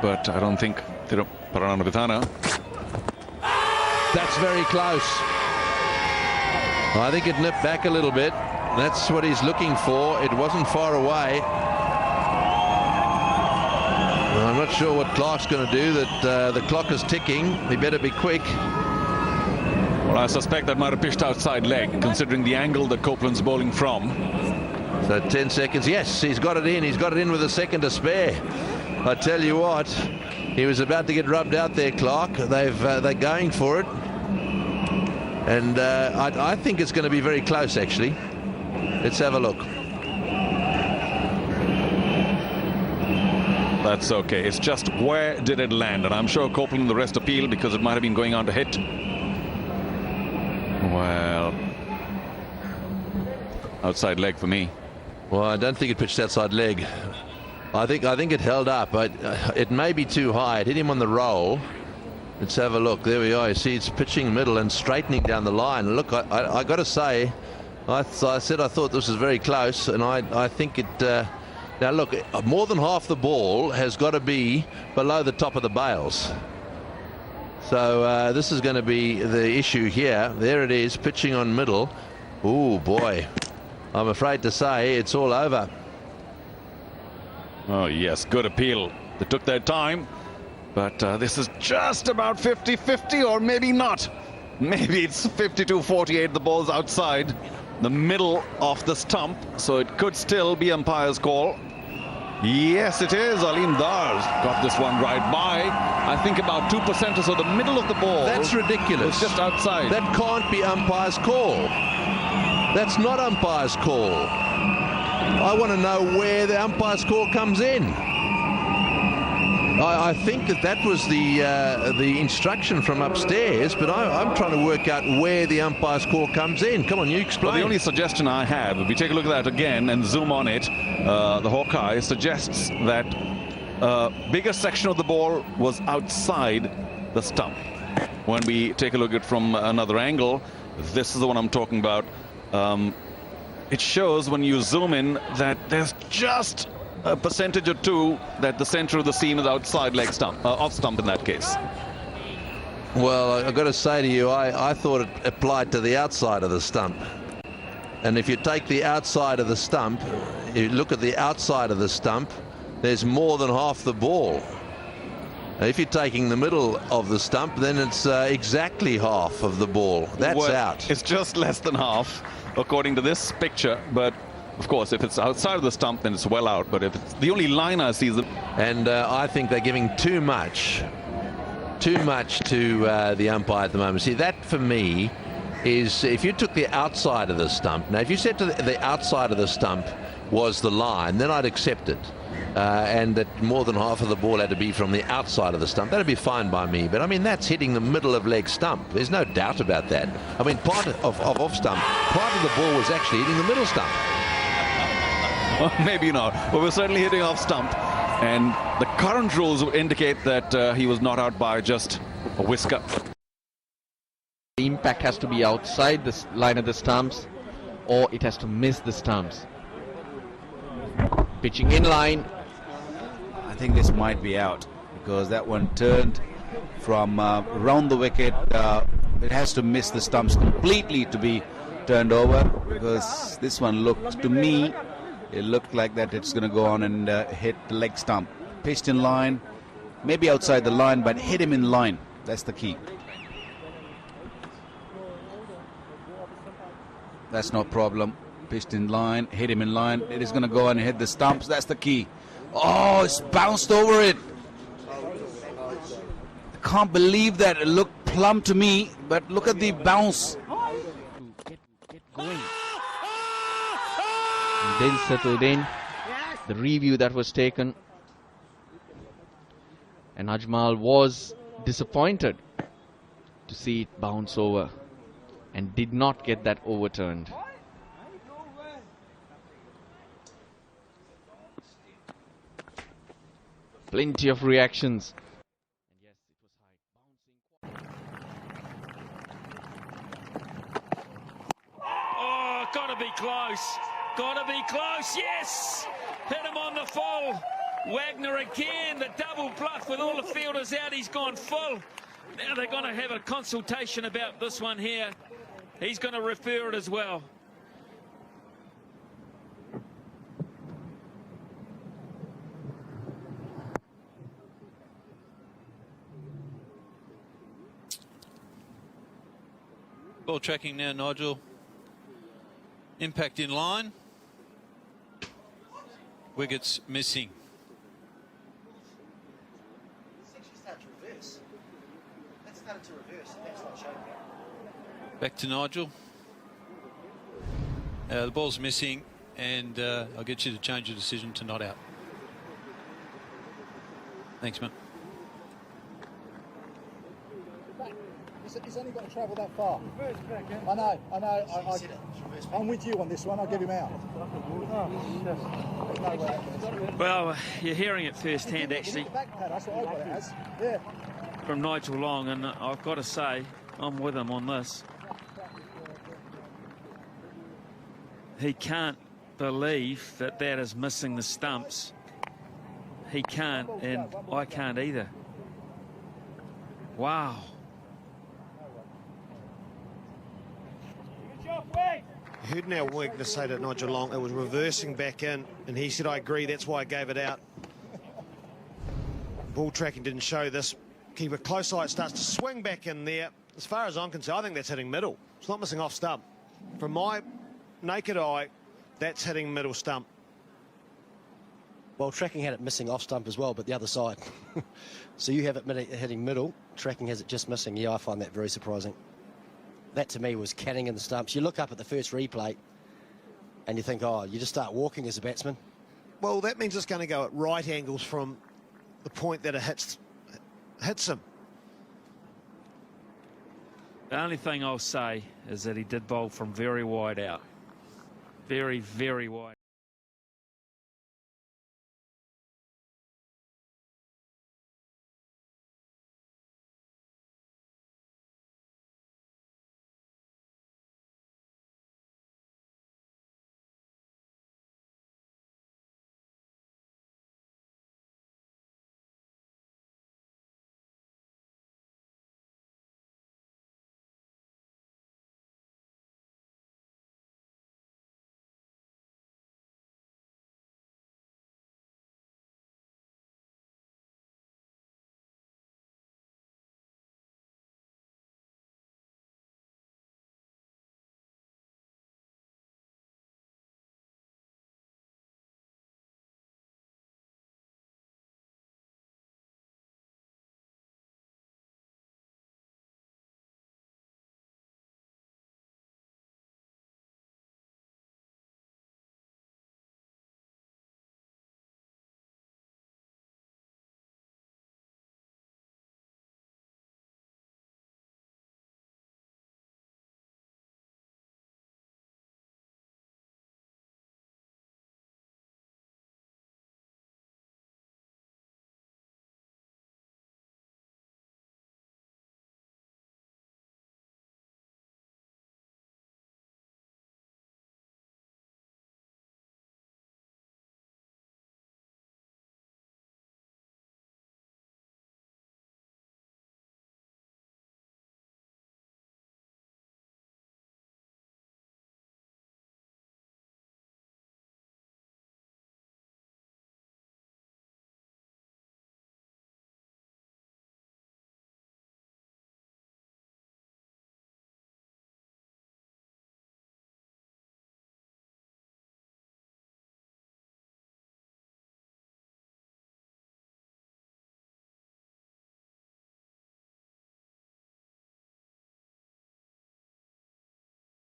but I don't think Paranavithana. That's very close. I think it nipped back a little bit. That's what he's looking for. It wasn't far away. I'm not sure what Clark's going to do. The clock is ticking. He better be quick. Well, I suspect that might have pitched outside leg, considering the angle that Copeland's bowling from. So 10 seconds. Yes, he's got it in. He's got it in with a second to spare. I tell you what, he was about to get rubbed out there, Clark. They're going for it. And I think it's going to be very close, actually. Let's have a look. That's okay. It's just where did it land? And I'm sure Copeland and the rest appeal because it might have been going on to hit. Well, outside leg for me. Well, I don't think it pitched outside leg. I think it held up, but it may be too high. It hit him on the roll. Let's have a look. There we are. You see, it's pitching middle and straightening down the line. Look, I got to say, I said I thought this was very close, and I think it. Now look, more than half the ball has got to be below the top of the bails. So this is going to be the issue here. There it is, pitching on middle. Ooh, boy. I'm afraid to say it's all over. Oh, yes, good appeal. They took their time, but this is just about 50-50, or maybe not. Maybe it's 52-48. The ball's outside the middle of the stump, so it could still be umpire's call. Yes, it is. Alim Dar got this one right by. I think about 2% or so, the middle of the ball. That's ridiculous. It's just outside. That can't be umpire's call. That's not umpire's call. I want to know where the umpire's call comes in. I think that was the instruction from upstairs, but I'm trying to work out where the umpire's call comes in. Come on, you explain. Well, the only suggestion I have, if we take a look at that again and zoom on it, the Hawkeye suggests that bigger section of the ball was outside the stump. When we take a look at it from another angle, this is the one I'm talking about. It shows when you zoom in that there's just a percentage or two that the center of the seam is outside leg stump, off stump in that case. Well, I've got to say to you, I thought it applied to the outside of the stump. And if you take the outside of the stump, you look at the outside of the stump, there's more than half the ball. If you're taking the middle of the stump, then it's exactly half of the ball. That's out. It's just less than half, according to this picture, but of course, if it's outside of the stump, then it's well out. But if it's the only line I see is and I think they're giving too much to the umpire at the moment. See, that for me is if you took the outside of the stump. Now, if you said to the outside of the stump was the line, then I'd accept it. And that more than half of the ball had to be from the outside of the stump. That'd be fine by me. But I mean, that's hitting the middle of leg stump. There's no doubt about that. I mean, part of off stump, part of the ball was actually hitting the middle stump. Well, maybe not. But we're certainly hitting off stump. And the current rules would indicate that he was not out by just a whisker. The impact has to be outside the line of the stumps, or it has to miss the stumps. Pitching in line. I think this might be out because that one turned from round the wicket. It has to miss the stumps completely to be turned over, because this one looked to me, it looked like that it's going to go on and hit the leg stump. Pitched in line, maybe outside the line, but hit him in line. That's the key. That's no problem. Pitched in line, hit him in line. It is going to go on and hit the stumps. That's the key. Oh, it's bounced over it. I can't believe that. It looked plumb to me, but look at the bounce. Get going. And then settled in. The review that was taken. And Ajmal was disappointed to see it bounce over and did not get that overturned. Plenty of reactions. And yes, it was high. Oh, gotta be close. Gotta be close. Yes! Hit him on the full. Wagner again, the double bluff with all the fielders out. He's gone full. Now they're going to have a consultation about this one here. He's going to refer it as well. Ball tracking now, Nigel. Impact in line. Wickets missing. Back to Nigel. The ball's missing, and I'll get you to change your decision to not out. Thanks, man. He's only got to travel that far. I know. I'm with you on this one. I'll get him out. Well, you're hearing it firsthand, actually, That's what I got it as. Yeah. from Nigel Long, and I've got to say, I'm with him on this. He can't believe that that is missing the stumps. He can't, and I can't either. Wow. I heard now Wagner say to Nigel Long it was reversing back in, and he said, I agree, that's why I gave it out. Ball tracking didn't show this. Keep a close eye, it starts to swing back in there. As far as I'm concerned, I think that's hitting middle. It's not missing off stump. From my naked eye, that's hitting middle stump. Well, tracking had it missing off stump as well, but the other side. So you have it hitting middle, tracking has it just missing. Yeah, I find that very surprising. That to me was canning in the stumps. You look up at the first replay and you think, oh, you just start walking as a batsman. Well, that means it's going to go at right angles from the point that it hits him. The only thing I'll say is that he did bowl from very wide out. Very, very wide.